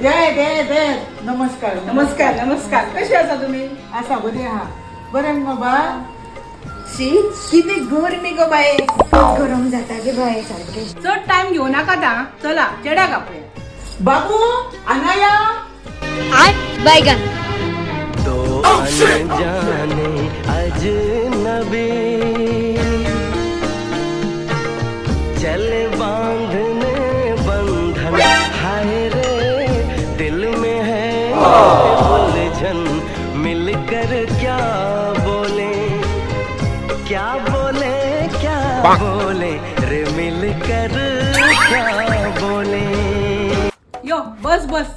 नमस्कार नमस्कार नमस्कार कसे आसा तुम्ही? असा बरे हा बरे मग बा शी किती गरमी गो बाये. गरम जाता गे बाय सारखे. चड टाइम घेऊ नका ता. चला चेड्या कापूया. बाबू अनाया बैगन दो अनजाने अजनबी चले बांधने बंधन हाय रे दिल में है उलझन मिलकर क्या बोले क्या बोले रे मिलकर क्या बोले. यो बस बस.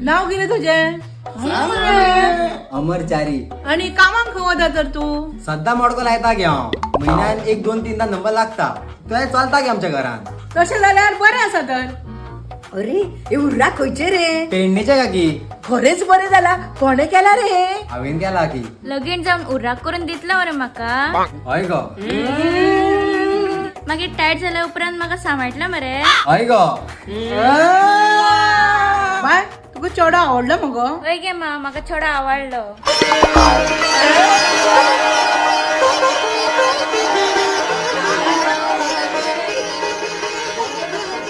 नाव कितें तुझें? अमरचारी आणि कामाक खंय वता तर तू? सद्दा मोडको लायता गे हांव म्हयन्यान 1-2-3दा नंबर लागता तो चलता गे आमच्या घरान. तशें जाल्यार बरें आसा तर. अरे हे उर्रा खंयचे रे? पेडणेचे काकी खरेच बरें जाला. कोणे केला रे? हांवेन केला की. लगीन जावन उर्राक करून दितला मरे म्हाका. हय गो मागीर टायट जाल्या उपरांत म्हाका सांबाळटला मरे. हय गो. बाय तुका चेडो आवडलो मगो? वय गे मा म्हाका चेडो आवडलो.